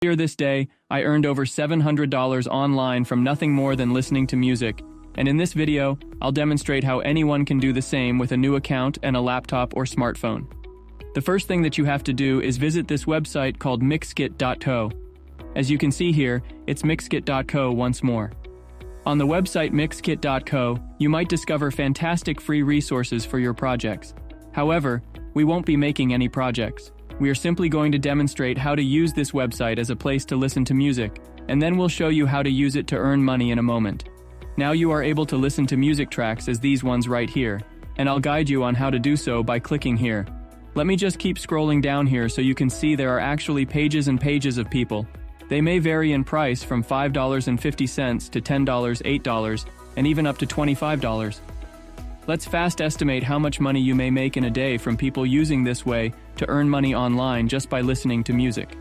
Earlier this day, I earned over $700 online from nothing more than listening to music, and in this video, I'll demonstrate how anyone can do the same with a new account and a laptop or smartphone. The first thing that you have to do is visit this website called mixkit.co. As you can see here, it's mixkit.co once more. On the website mixkit.co, you might discover fantastic free resources for your projects. However, we won't be making any projects. We are simply going to demonstrate how to use this website as a place to listen to music, and then we'll show you how to use it to earn money in a moment. Now you are able to listen to music tracks as these ones right here, and I'll guide you on how to do so by clicking here. Let me just keep scrolling down here so you can see there are actually pages and pages of people. They may vary in price from $5.50 to $10, $8, and even up to $25. Let's fast estimate how much money you may make in a day from people using this way to earn money online just by listening to music.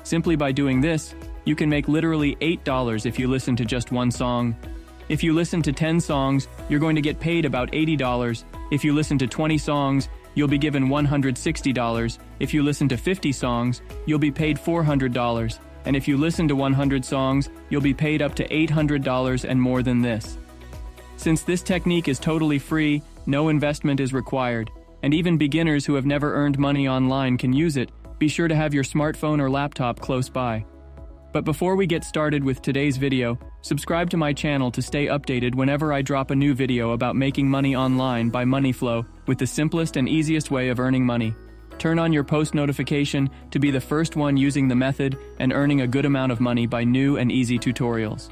Simply by doing this, you can make literally $8 if you listen to just one song. If you listen to 10 songs, you're going to get paid about $80. If you listen to 20 songs, you'll be given $160. If you listen to 50 songs, you'll be paid $400. And if you listen to 100 songs, you'll be paid up to $800 and more than this. Since this technique is totally free, no investment is required, and even beginners who have never earned money online can use it, be sure to have your smartphone or laptop close by. But before we get started with today's video, subscribe to my channel to stay updated whenever I drop a new video about making money online by MoneyFlow with the simplest and easiest way of earning money. Turn on your post notification to be the first one using the method and earning a good amount of money by new and easy tutorials.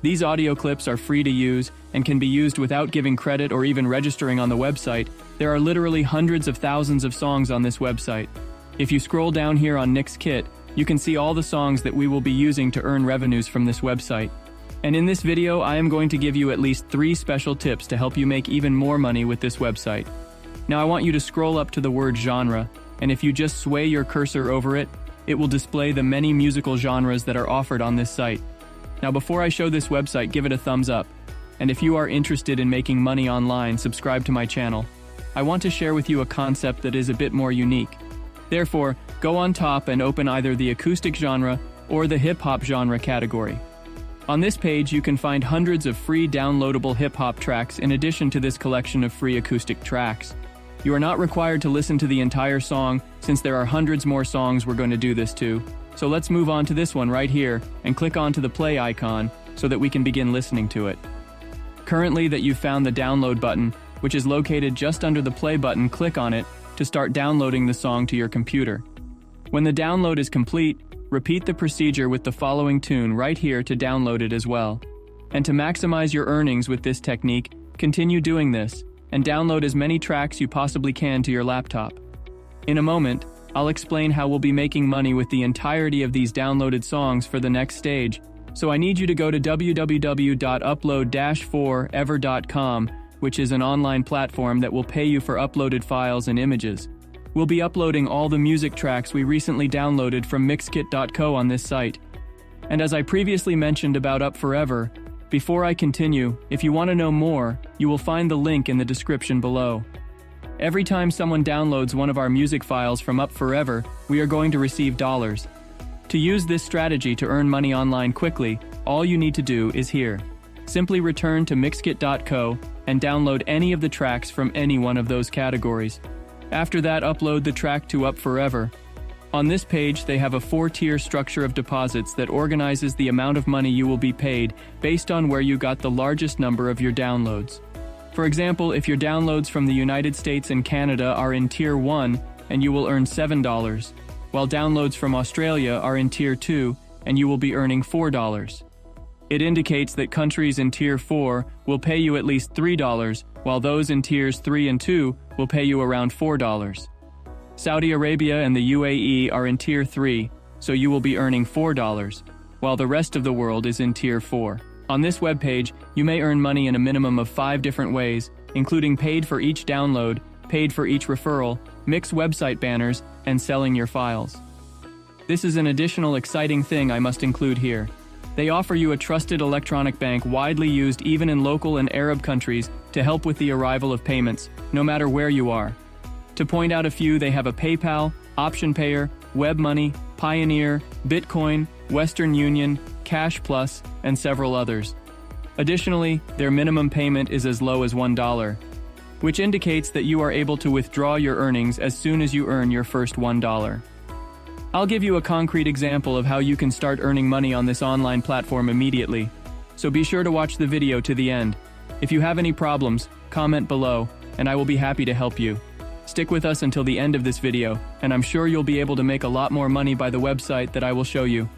These audio clips are free to use and can be used without giving credit or even registering on the website. There are literally hundreds of thousands of songs on this website. If you scroll down here on Mixkit, you can see all the songs that we will be using to earn revenues from this website. And in this video, I am going to give you at least 3 special tips to help you make even more money with this website. Now I want you to scroll up to the word genre, and if you just sway your cursor over it, it will display the many musical genres that are offered on this site. Now before I show this website, give it a thumbs up. And if you are interested in making money online, subscribe to my channel. I want to share with you a concept that is a bit more unique. Therefore, go on top and open either the acoustic genre or the hip-hop genre category. On this page, you can find hundreds of free downloadable hip-hop tracks in addition to this collection of free acoustic tracks. You are not required to listen to the entire song, since there are hundreds more songs we're going to do this to. So let's move on to this one right here and click onto the play icon so that we can begin listening to it. Currently that you've found the download button, which is located just under the play button, click on it to start downloading the song to your computer. When the download is complete, repeat the procedure with the following tune right here to download it as well. And to maximize your earnings with this technique, continue doing this and download as many tracks you possibly can to your laptop. In a moment, I'll explain how we'll be making money with the entirety of these downloaded songs for the next stage, so I need you to go to www.upload-4ever.com, which is an online platform that will pay you for uploaded files and images. We'll be uploading all the music tracks we recently downloaded from mixkit.co on this site. And as I previously mentioned about Up4Ever, before I continue, if you want to know more, you will find the link in the description below. Every time someone downloads one of our music files from Up4Ever, we are going to receive dollars. To use this strategy to earn money online quickly, all you need to do is here. Simply return to mixkit.co and download any of the tracks from any one of those categories. After that, upload the track to Up4Ever. On this page, they have a 4-tier structure of deposits that organizes the amount of money you will be paid based on where you got the largest number of your downloads. For example, if your downloads from the United States and Canada are in Tier 1, and you will earn $7, while downloads from Australia are in Tier 2, and you will be earning $4. It indicates that countries in Tier 4 will pay you at least $3, while those in Tiers 3 and 2 will pay you around $4. Saudi Arabia and the UAE are in Tier 3, so you will be earning $4, while the rest of the world is in Tier 4. On this webpage, you may earn money in a minimum of 5 different ways, including paid for each download, paid for each referral, mix website banners, and selling your files. This is an additional exciting thing I must include here. They offer you a trusted electronic bank widely used even in local and Arab countries to help with the arrival of payments, no matter where you are. To point out a few, they have a PayPal, Option Payer, WebMoney, Pioneer, Bitcoin, Western Union, Cash Plus, and several others. Additionally, their minimum payment is as low as $1, which indicates that you are able to withdraw your earnings as soon as you earn your first $1. I'll give you a concrete example of how you can start earning money on this online platform immediately, so be sure to watch the video to the end. If you have any problems, comment below, and I will be happy to help you. Stick with us until the end of this video, and I'm sure you'll be able to make a lot more money by the website that I will show you.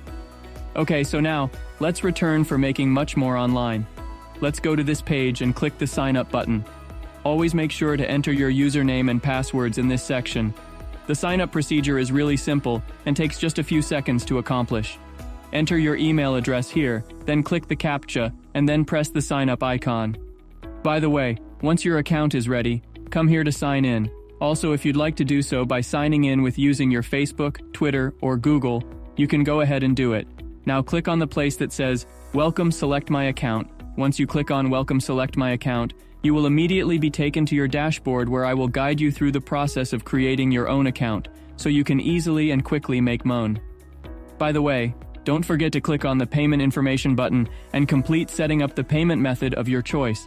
Okay, so now, let's return for making much more online. Let's go to this page and click the sign up button. Always make sure to enter your username and passwords in this section. The sign up procedure is really simple and takes just a few seconds to accomplish. Enter your email address here, then click the CAPTCHA, and then press the sign up icon. By the way, once your account is ready, come here to sign in. Also, if you'd like to do so by signing in with using your Facebook, Twitter, or Google, you can go ahead and do it. Now click on the place that says, Welcome, select my account. Once you click on Welcome, select my account, you will immediately be taken to your dashboard where I will guide you through the process of creating your own account, so you can easily and quickly make money. By the way, don't forget to click on the payment information button and complete setting up the payment method of your choice.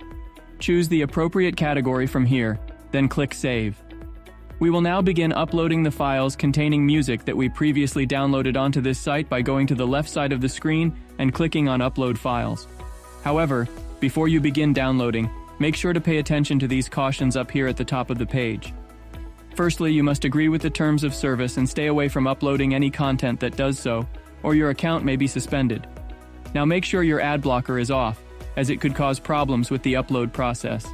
Choose the appropriate category from here, then click Save. We will now begin uploading the files containing music that we previously downloaded onto this site by going to the left side of the screen and clicking on Upload Files. However, before you begin downloading, make sure to pay attention to these cautions up here at the top of the page. Firstly, you must agree with the terms of service and stay away from uploading any content that does so, or your account may be suspended. Now make sure your ad blocker is off, as it could cause problems with the upload process.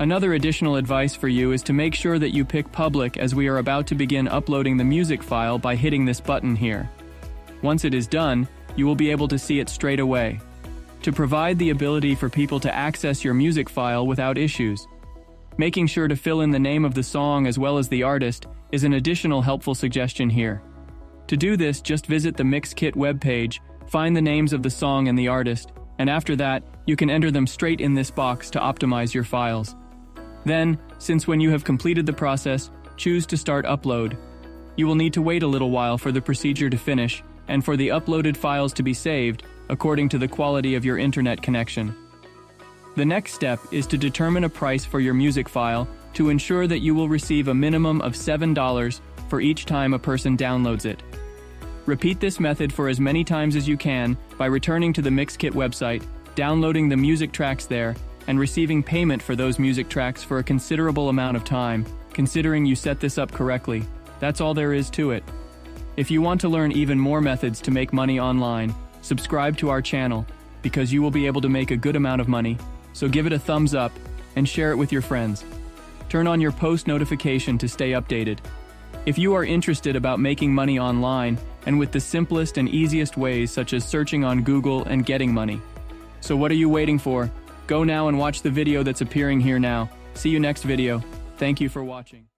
Another additional advice for you is to make sure that you pick public, as we are about to begin uploading the music file by hitting this button here. Once it is done, you will be able to see it straight away. To provide the ability for people to access your music file without issues, making sure to fill in the name of the song as well as the artist is an additional helpful suggestion here. To do this, just visit the Mixkit webpage, find the names of the song and the artist, and after that, you can enter them straight in this box to optimize your files. Then, since when you have completed the process, choose to start upload. You will need to wait a little while for the procedure to finish and for the uploaded files to be saved according to the quality of your internet connection. The next step is to determine a price for your music file to ensure that you will receive a minimum of $7 for each time a person downloads it. Repeat this method for as many times as you can by returning to the Mixkit website, downloading the music tracks there, and receiving payment for those music tracks for a considerable amount of time, considering you set this up correctly. That's all there is to it. If you want to learn even more methods to make money online, subscribe to our channel, because you will be able to make a good amount of money, so give it a thumbs up and share it with your friends. Turn on your post notification to stay updated. If you are interested about making money online and with the simplest and easiest ways such as searching on Google and getting money. So what are you waiting for? Go now and watch the video that's appearing here now. See you next video. Thank you for watching.